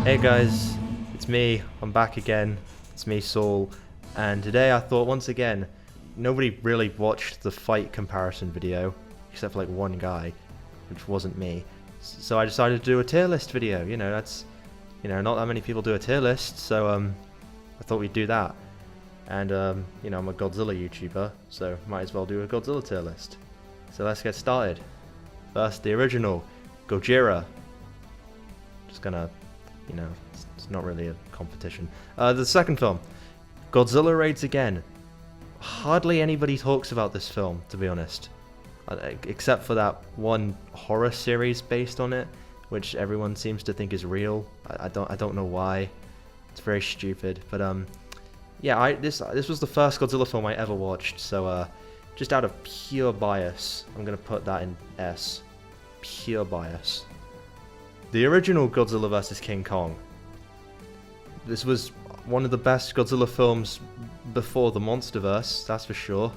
Hey guys, it's me, I'm back again, it's me Saul, and today I thought once again, nobody really watched the fight comparison video, except for like one guy, which wasn't me, so I decided to do a tier list video. That's, not that many people do a tier list, so I thought we'd do that, and I'm a Godzilla YouTuber, so might as well do a Godzilla tier list. So let's get started. First, the original, Gojira. Just gonna, it's not really a competition. The second film, Godzilla Raids Again. Hardly anybody talks about this film, to be honest, except for that one horror series based on it, which everyone seems to think is real. I don't know why. It's very stupid, but yeah, this was the first Godzilla film I ever watched, so just out of pure bias, I'm gonna put that in S. Pure bias. The original Godzilla vs. King Kong. This was one of the best Godzilla films before the MonsterVerse, that's for sure.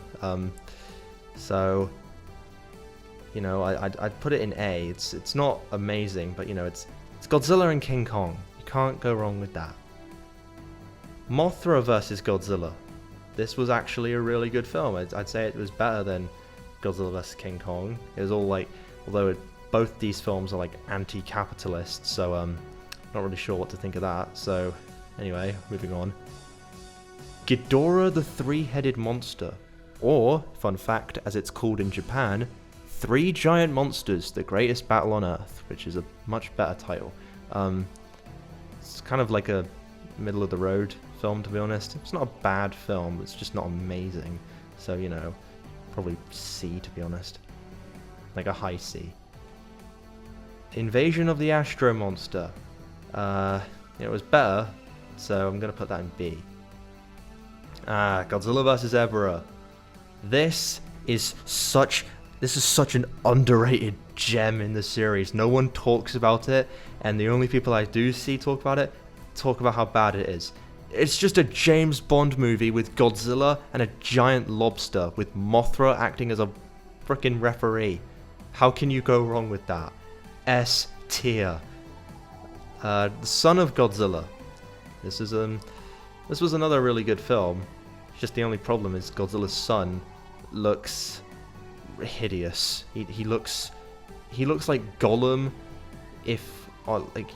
So, I'd put it in A. It's not amazing, but it's Godzilla and King Kong. You can't go wrong with that. Mothra vs. Godzilla. This was actually a really good film. I'd say it was better than Godzilla vs. King Kong. It was all like, both these films are like anti-capitalist, so not really sure what to think of that. So anyway, moving on. Ghidorah the Three-Headed Monster, or, fun fact, as it's called in Japan, Three Giant Monsters, the Greatest Battle on Earth, which is a much better title. It's kind of like a middle-of-the-road film, to be honest. It's not a bad film, it's just not amazing. So, probably C, to be honest. Like a high C. Invasion of the Astro Monster. It was better, so I'm gonna put that in B. Godzilla vs. Ebra. This is such an underrated gem in the series. No one talks about it, and the only people I do see talk about it talk about how bad it is. It's just a James Bond movie with Godzilla and a giant lobster with Mothra acting as a frickin' referee. How can you go wrong with that? S tier. The Son of Godzilla. This was another really good film. Just the only problem is Godzilla's son looks hideous. He looks like Gollum if like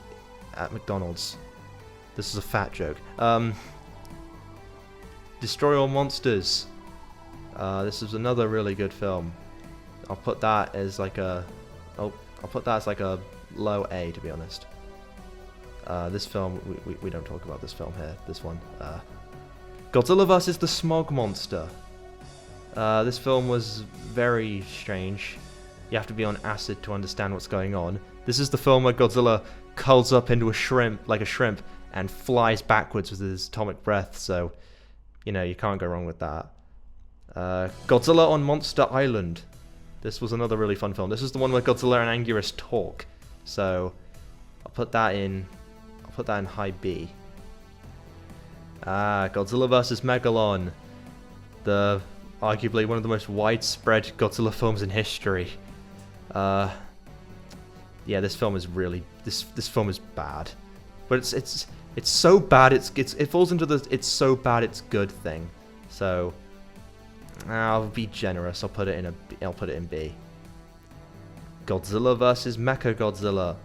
at McDonald's. This is a fat joke. Destroy All Monsters. This is another really good film. I'll put that as like a low A, to be honest. This film, we don't talk about this film here. This one. Godzilla vs. the Smog Monster. This film was very strange. You have to be on acid to understand what's going on. This is the film where Godzilla curls up into a shrimp, and flies backwards with his atomic breath, so, you can't go wrong with that. Godzilla on Monster Island. This was another really fun film. This is the one where Godzilla and Anguirus talk, so I'll put that in high B. Godzilla vs. Megalon. Arguably one of the most widespread Godzilla films in history. Yeah, this film is this film is bad, but it's so bad it falls into the it's so bad it's good thing. So I'll be generous. I'll put it in B. Godzilla vs. Mechagodzilla,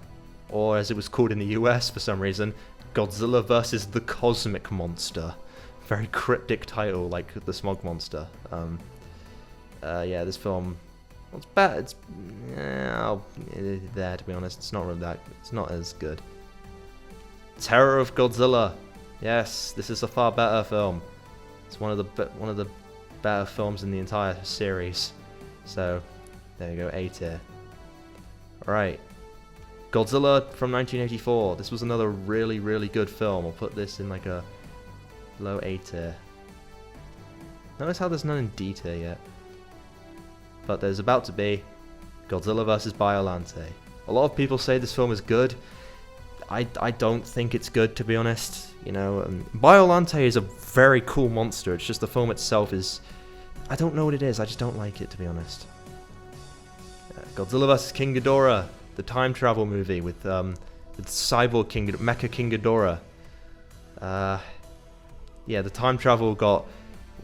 or as it was called in the US for some reason, Godzilla vs. the Cosmic Monster. Very cryptic title, like the Smog Monster. Yeah, this film, it's bad. It's there, to be honest. It's not really it's not as good. Terror of Godzilla. Yes, this is a far better film. It's one of the better films in the entire series. So there you go, A tier. Alright. Godzilla from 1984. This was another really, really good film. I'll put this in like a low A tier. Notice how there's none in D tier yet. But there's about to be Godzilla vs. Biollante. A lot of people say this film is good. I don't think it's good, to be honest. Biollante is a very cool monster. It's just the film itself is... I don't know what it is. I just don't like it, to be honest. Godzilla vs. King Ghidorah, the time travel movie with the with Cyborg King, Mecha King Ghidorah. Yeah, the time travel got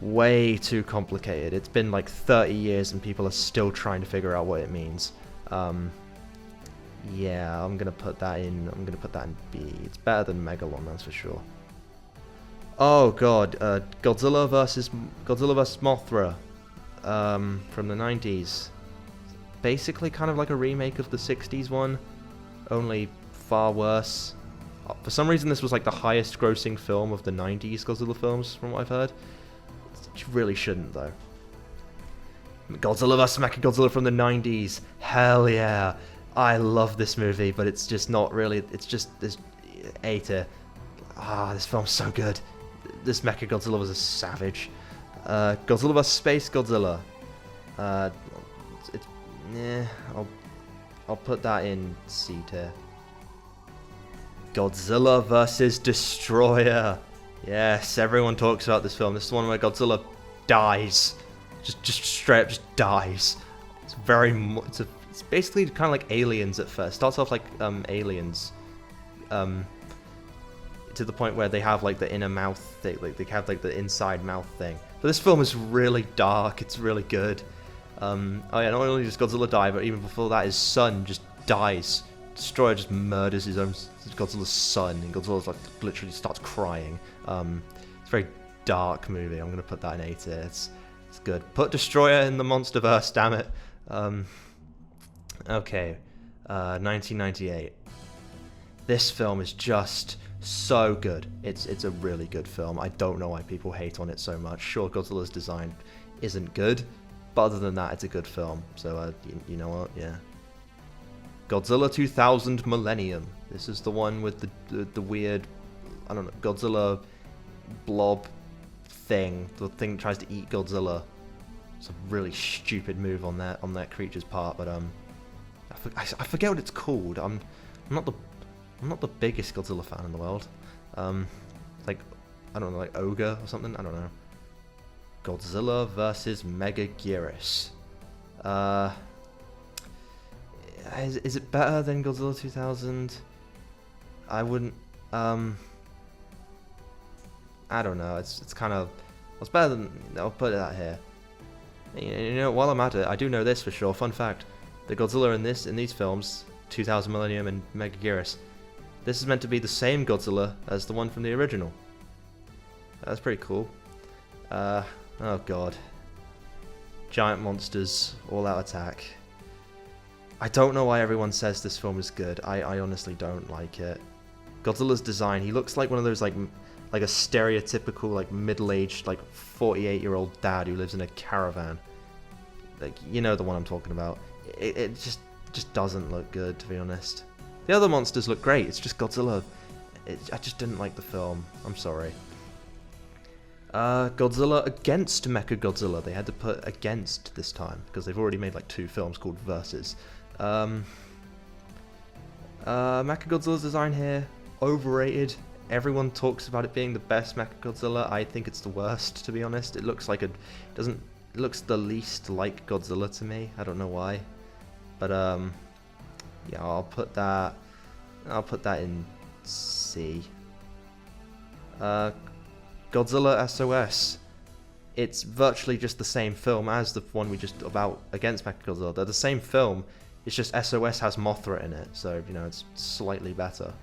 way too complicated. It's been like 30 years and people are still trying to figure out what it means. Yeah, I'm gonna put that in. I'm gonna put that in B. It's better than Megalon, that's for sure. Oh god, Godzilla versus Mothra, from the 90s. Basically, kind of like a remake of the 60s one, only far worse. For some reason, this was like the highest-grossing film of the 90s Godzilla films, from what I've heard. It really shouldn't, though. Godzilla vs. Mechagodzilla from the 90s. Hell yeah. I love this movie, but it's just not really... It's just this A tier. Ah, this film's so good. This Mechagodzilla was a savage. Godzilla vs. Space Godzilla. I'll put that in C tier. Godzilla vs. Destroyer. Yes, everyone talks about this film. This is the one where Godzilla dies. Just straight up just dies. It's it's basically kind of like Aliens at first. Starts off like Aliens. To the point where they have like the inner mouth thing, like they have like the inside mouth thing. But this film is really dark. It's really good. Oh yeah, not only does Godzilla die, but even before that, his son just dies. Destroyer just murders his own Godzilla's son, and Godzilla like literally starts crying. It's a very dark movie. I'm gonna put that in A tier. It's good. Put Destroyer in the MonsterVerse, damn it. Okay, 1998. This film is just so good. It's a really good film. I don't know why people hate on it so much. Sure, Godzilla's design isn't good, but other than that, it's a good film. So, you know what? Yeah. Godzilla 2000 Millennium. This is the one with the weird, I don't know, Godzilla blob thing. The thing that tries to eat Godzilla. It's a really stupid move on that creature's part, but I forget what it's called. I'm not the biggest Godzilla fan in the world. Like, I don't know, like Ogre or something. I don't know. Godzilla versus Megaguirus. Is it better than Godzilla 2000? I wouldn't. I don't know. It's kind of. It's better than. I'll put it out here. You know, while I'm at it, I do know this for sure. Fun fact: the Godzilla in these films, 2000 Millennium and Megaguirus, this is meant to be the same Godzilla as the one from the original. That's pretty cool. Oh god. Giant monsters, all-out attack. I don't know why everyone says this film is good. I honestly don't like it. Godzilla's design, he looks like one of those like a stereotypical like middle-aged like 48-year-old dad who lives in a caravan. Like, you know the one I'm talking about. It just doesn't look good, to be honest. The other monsters look great. It's just Godzilla. I just didn't like the film. I'm sorry. Godzilla against Mechagodzilla. They had to put against this time because they've already made like 2 films called Versus. Mechagodzilla's design here, overrated. Everyone talks about it being the best Mechagodzilla. I think it's the worst, to be honest. It looks like it looks the least like Godzilla to me. I don't know why, but yeah, I'll put that in C. Godzilla SOS. It's virtually just the same film as the one we just about against Mechagodzilla. They're the same film. It's just SOS has Mothra in it, so you know it's slightly better.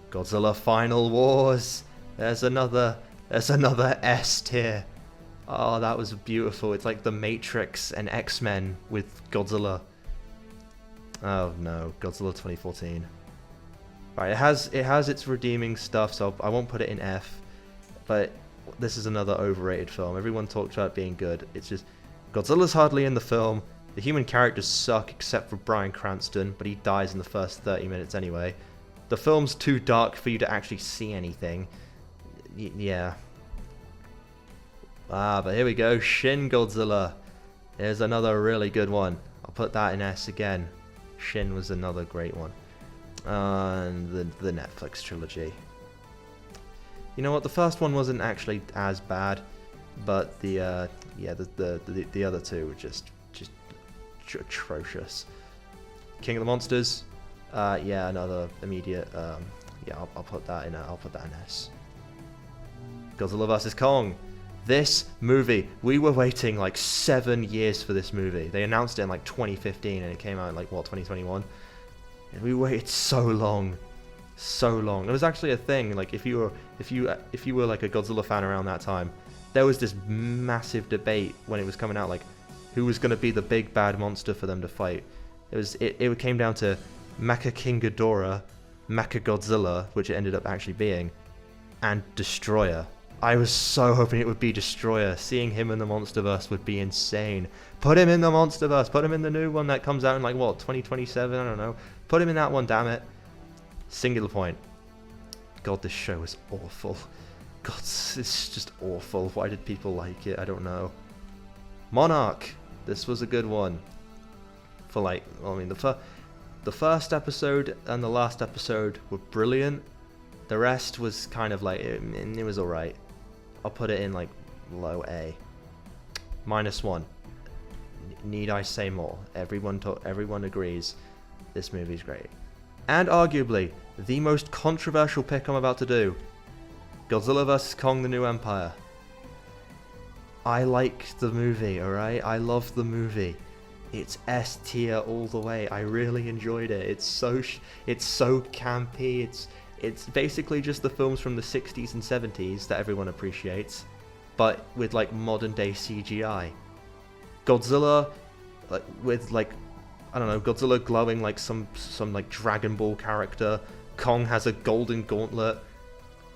Godzilla Final Wars. There's another S tier. Oh, that was beautiful. It's like The Matrix and X-Men with Godzilla. Oh no, Godzilla 2014. Right, it has its redeeming stuff, so I won't put it in F. But this is another overrated film. Everyone talks about it being good. It's just Godzilla's hardly in the film. The human characters suck except for Bryan Cranston, but he dies in the first 30 minutes anyway. The film's too dark for you to actually see anything. Yeah. But here we go. Shin Godzilla. Here's another really good one. I'll put that in S again. Shin was another great one. And the Netflix trilogy. You know what? The first one wasn't actually as bad, but the other two were just atrocious. King of the Monsters. Yeah, another immediate. Yeah, I'll put that in. I'll put that in S. Godzilla vs Kong. This movie, we were waiting like 7 years for this movie. They announced it in like 2015, and it came out in like what 2021. And we waited so long, so long. It was actually a thing. Like if you were like a Godzilla fan around that time, there was this massive debate when it was coming out, like who was going to be the big bad monster for them to fight. It came down to Mecha King Ghidorah, Mecha Godzilla, which it ended up actually being, and Destroyer. I was so hoping it would be Destroyer. Seeing him in the Monsterverse would be insane. Put him in the Monsterverse. Put him in the new one that comes out in like what 2027. I don't know. Put him in that one. Damn it. Singular point. God, this show is awful. God, it's just awful. Why did people like it? I don't know. Monarch. This was a good one. For like, well, I mean, the first episode and the last episode were brilliant. The rest was kind of like, it was alright. I'll put it in like low A. -1. Need I say more? Everyone agrees this movie's great. And arguably, the most controversial pick I'm about to do. Godzilla vs Kong: The New Empire. I like the movie, alright? I love the movie. It's S tier all the way. I really enjoyed it. It's so campy. It's basically just the films from the 60s and 70s that everyone appreciates, but with like modern day CGI. Godzilla, like with like, I don't know, Godzilla glowing like some like Dragon Ball character. Kong has a golden gauntlet.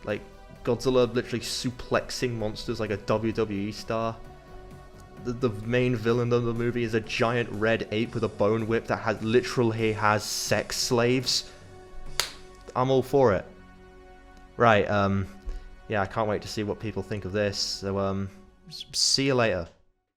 Like Godzilla literally suplexing monsters like a WWE star. The main villain of the movie is a giant red ape with a bone whip that literally has sex slaves. I'm all for it. Right, yeah, I can't wait to see what people think of this. So, see you later.